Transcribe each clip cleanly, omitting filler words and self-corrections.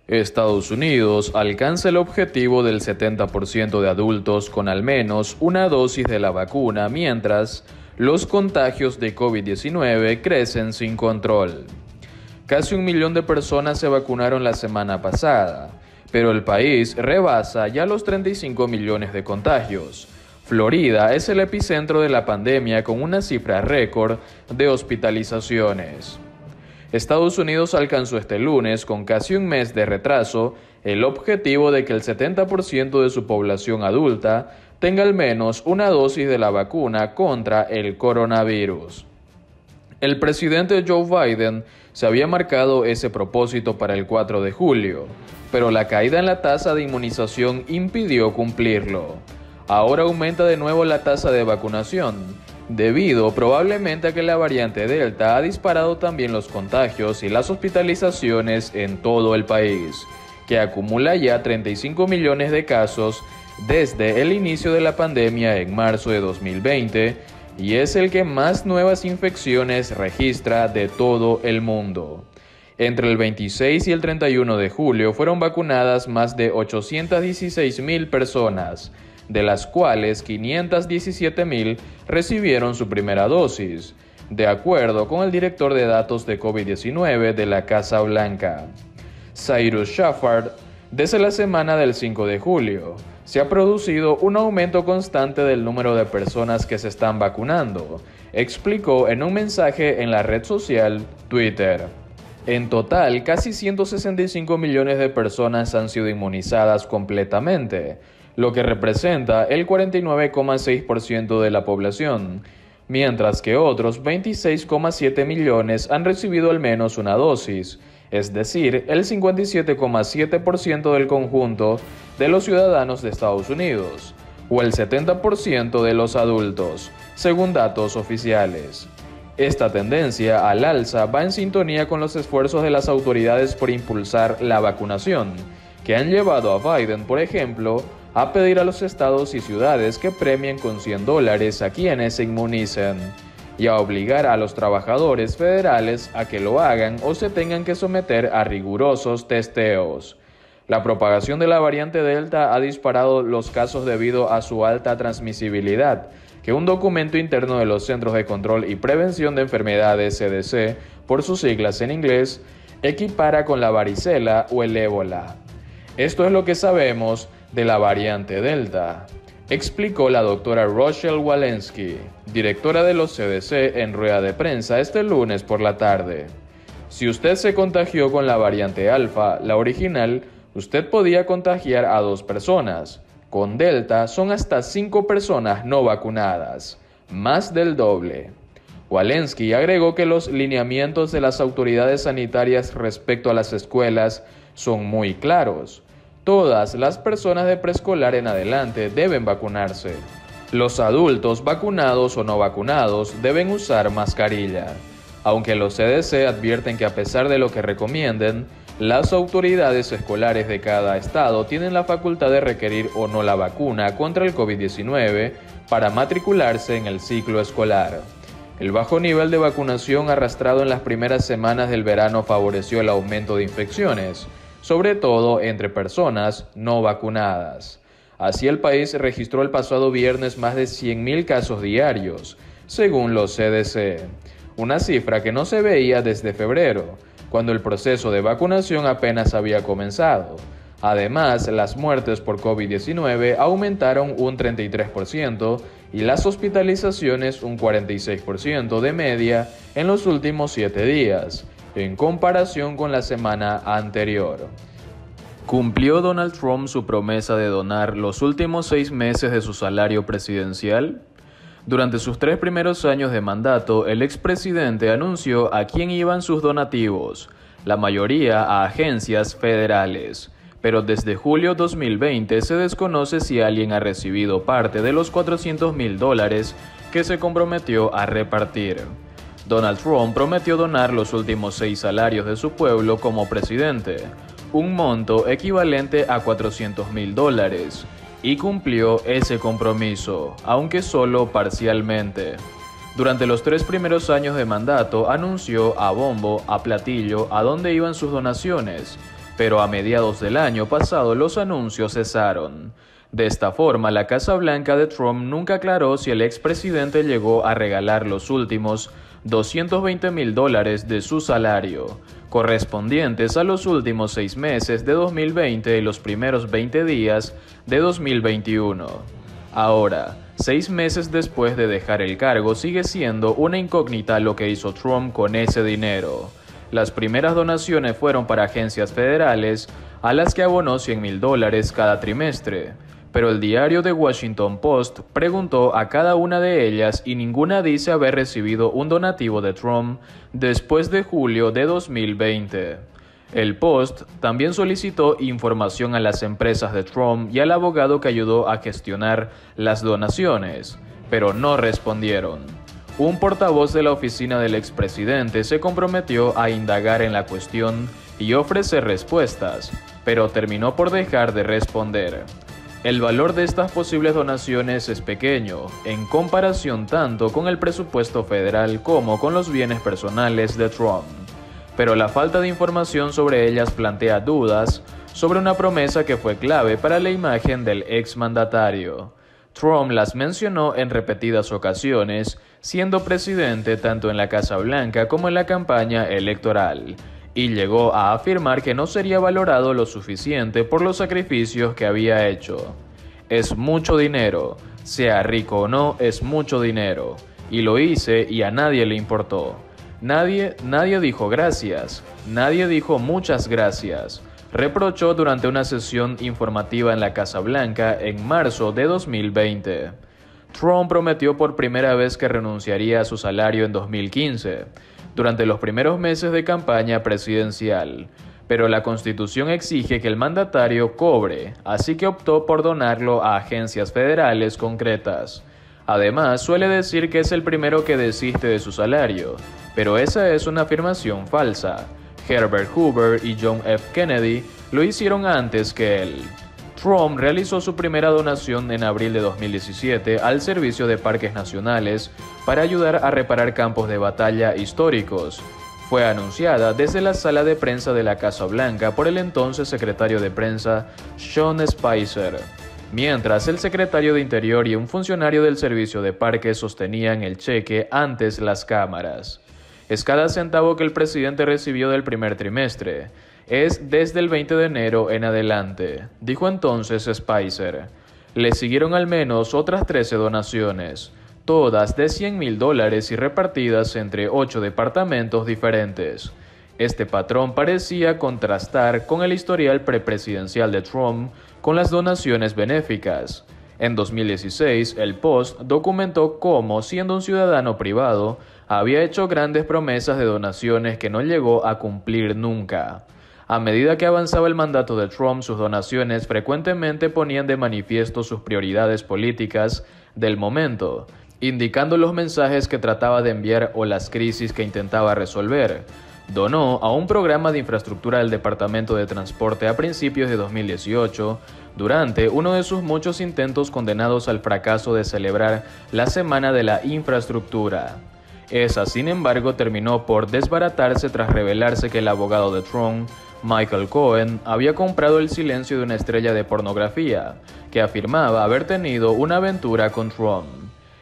Estados Unidos alcanza el objetivo del 70% de adultos con al menos una dosis de la vacuna, mientras los contagios de COVID-19 crecen sin control. Casi 1 millón de personas se vacunaron la semana pasada, pero el país rebasa ya los 35 millones de contagios. Florida es el epicentro de la pandemia con una cifra récord de hospitalizaciones. Estados Unidos alcanzó este lunes, con casi un mes de retraso, el objetivo de que el 70% de su población adulta tenga al menos una dosis de la vacuna contra el coronavirus. El presidente Joe Biden se había marcado ese propósito para el 4 de julio, pero la caída en la tasa de inmunización impidió cumplirlo. Ahora aumenta de nuevo la tasa de vacunación, debido probablemente a que la variante Delta ha disparado también los contagios y las hospitalizaciones en todo el país, que acumula ya 35 millones de casos desde el inicio de la pandemia en marzo de 2020 y es el que más nuevas infecciones registra de todo el mundo. Entre el 26 y el 31 de julio fueron vacunadas más de 816,000 personas, de las cuales 517,000 recibieron su primera dosis, de acuerdo con el director de datos de COVID-19 de la Casa Blanca, Cyrus Shepard. Desde la semana del 5 de julio, se ha producido un aumento constante del número de personas que se están vacunando, explicó en un mensaje en la red social Twitter. En total, casi 165 millones de personas han sido inmunizadas completamente, lo que representa el 49,6% de la población, mientras que otros 26,7 millones han recibido al menos una dosis, es decir, el 57,7% del conjunto de los ciudadanos de Estados Unidos, o el 70% de los adultos, según datos oficiales. Esta tendencia al alza va en sintonía con los esfuerzos de las autoridades por impulsar la vacunación, que han llevado a Biden, por ejemplo, a pedir a los estados y ciudades que premien con $100 a quienes se inmunicen, y a obligar a los trabajadores federales a que lo hagan o se tengan que someter a rigurosos testeos. La propagación de la variante Delta ha disparado los casos debido a su alta transmisibilidad, que un documento interno de los Centros de Control y Prevención de Enfermedades, CDC, por sus siglas en inglés, equipara con la varicela o el ébola. Esto es lo que sabemos de la variante Delta, explicó la doctora Rochelle Walensky, directora de los CDC, en rueda de prensa este lunes por la tarde. Si usted se contagió con la variante Alfa, la original, usted podía contagiar a 2 personas. Con Delta son hasta 5 personas no vacunadas, más del doble. Walensky agregó que los lineamientos de las autoridades sanitarias respecto a las escuelas son muy claros. Todas las personas de preescolar en adelante deben vacunarse. Los adultos vacunados o no vacunados deben usar mascarilla. Aunque los CDC advierten que a pesar de lo que recomienden, las autoridades escolares de cada estado tienen la facultad de requerir o no la vacuna contra el COVID-19 para matricularse en el ciclo escolar. El bajo nivel de vacunación arrastrado en las primeras semanas del verano favoreció el aumento de infecciones, sobre todo entre personas no vacunadas. Así, el país registró el pasado viernes más de 100,000 casos diarios, según los CDC, una cifra que no se veía desde febrero, cuando el proceso de vacunación apenas había comenzado. Además, las muertes por COVID-19 aumentaron un 33% y las hospitalizaciones un 46% de media en los últimos 7 días, en comparación con la semana anterior. ¿Cumplió Donald Trump su promesa de donar los últimos 6 meses de su salario presidencial? Durante sus 3 primeros años de mandato, el expresidente anunció a quién iban sus donativos, la mayoría a agencias federales. Pero desde julio 2020 se desconoce si alguien ha recibido parte de los $400,000 que se comprometió a repartir. Donald Trump prometió donar los últimos 6 salarios de su pueblo como presidente, un monto equivalente a $400,000, y cumplió ese compromiso, aunque solo parcialmente. Durante los 3 primeros años de mandato anunció a bombo, a platillo, a dónde iban sus donaciones, pero a mediados del año pasado los anuncios cesaron. De esta forma, la Casa Blanca de Trump nunca aclaró si el expresidente llegó a regalar los últimos $220,000 de su salario, correspondientes a los últimos 6 meses de 2020 y los primeros 20 días de 2021. Ahora, 6 meses después de dejar el cargo, sigue siendo una incógnita lo que hizo Trump con ese dinero. Las primeras donaciones fueron para agencias federales, a las que abonó $100,000 cada trimestre. Pero el diario The Washington Post preguntó a cada una de ellas y ninguna dice haber recibido un donativo de Trump después de julio de 2020. El Post también solicitó información a las empresas de Trump y al abogado que ayudó a gestionar las donaciones, pero no respondieron. Un portavoz de la oficina del expresidente se comprometió a indagar en la cuestión y ofrecer respuestas, pero terminó por dejar de responder. El valor de estas posibles donaciones es pequeño, en comparación tanto con el presupuesto federal como con los bienes personales de Trump. Pero la falta de información sobre ellas plantea dudas sobre una promesa que fue clave para la imagen del exmandatario. Trump las mencionó en repetidas ocasiones, siendo presidente tanto en la Casa Blanca como en la campaña electoral, y llegó a afirmar que no sería valorado lo suficiente por los sacrificios que había hecho. Es mucho dinero, sea rico o no, es mucho dinero, y lo hice y a nadie le importó. Nadie dijo gracias, nadie dijo muchas gracias, reprochó durante una sesión informativa en la Casa Blanca en marzo de 2020. Trump prometió por primera vez que renunciaría a su salario en 2015, durante los primeros meses de campaña presidencial, pero la Constitución exige que el mandatario cobre, así que optó por donarlo a agencias federales concretas. Además, suele decir que es el primero que desiste de su salario, pero esa es una afirmación falsa. Herbert Hoover y John F. Kennedy lo hicieron antes que él. Trump realizó su primera donación en abril de 2017 al Servicio de Parques Nacionales para ayudar a reparar campos de batalla históricos. Fue anunciada desde la sala de prensa de la Casa Blanca por el entonces secretario de prensa Sean Spicer, mientras el secretario de Interior y un funcionario del Servicio de Parques sostenían el cheque ante las cámaras. Es cada centavo que el presidente recibió del primer trimestre. Es desde el 20 de enero en adelante, dijo entonces Spicer. Le siguieron al menos otras 13 donaciones, todas de $100,000 y repartidas entre 8 departamentos diferentes. Este patrón parecía contrastar con el historial prepresidencial de Trump con las donaciones benéficas. En 2016, el Post documentó cómo, siendo un ciudadano privado, había hecho grandes promesas de donaciones que no llegó a cumplir nunca. A medida que avanzaba el mandato de Trump, sus donaciones frecuentemente ponían de manifiesto sus prioridades políticas del momento, indicando los mensajes que trataba de enviar o las crisis que intentaba resolver. Donó a un programa de infraestructura del Departamento de Transporte a principios de 2018, durante uno de sus muchos intentos condenados al fracaso de celebrar la Semana de la Infraestructura. Esa, sin embargo, terminó por desbaratarse tras revelarse que el abogado de Trump, Michael Cohen, había comprado el silencio de una estrella de pornografía, que afirmaba haber tenido una aventura con Trump.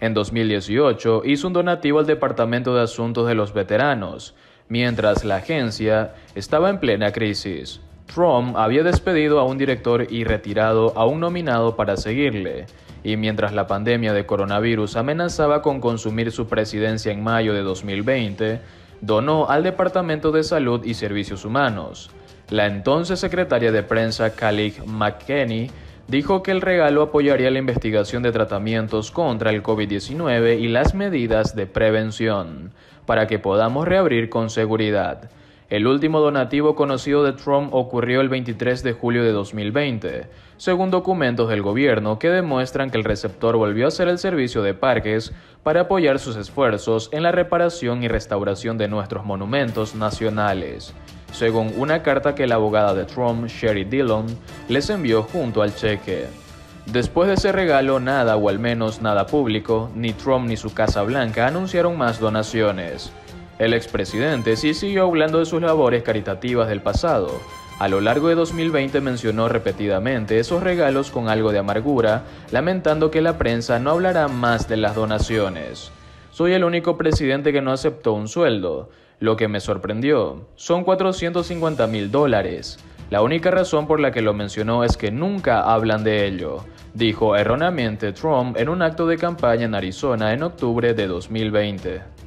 En 2018 hizo un donativo al Departamento de Asuntos de los Veteranos, mientras la agencia estaba en plena crisis. Trump había despedido a un director y retirado a un nominado para seguirle, y mientras la pandemia de coronavirus amenazaba con consumir su presidencia en mayo de 2020, donó al Departamento de Salud y Servicios Humanos. La entonces secretaria de prensa Kayleigh McEnany dijo que el regalo apoyaría la investigación de tratamientos contra el COVID-19 y las medidas de prevención, para que podamos reabrir con seguridad. El último donativo conocido de Trump ocurrió el 23 de julio de 2020, según documentos del gobierno que demuestran que el receptor volvió a ser el servicio de parques para apoyar sus esfuerzos en la reparación y restauración de nuestros monumentos nacionales, según una carta que la abogada de Trump, Sherry Dillon, les envió junto al cheque. Después de ese regalo, nada, o al menos nada público, ni Trump ni su Casa Blanca anunciaron más donaciones. El expresidente sí siguió hablando de sus labores caritativas del pasado, A lo largo de 2020 mencionó repetidamente esos regalos con algo de amargura, lamentando que la prensa no hablará más de las donaciones. Soy el único presidente que no aceptó un sueldo. Lo que me sorprendió son $450,000. La única razón por la que lo mencionó es que nunca hablan de ello, dijo erróneamente Trump en un acto de campaña en Arizona en octubre de 2020.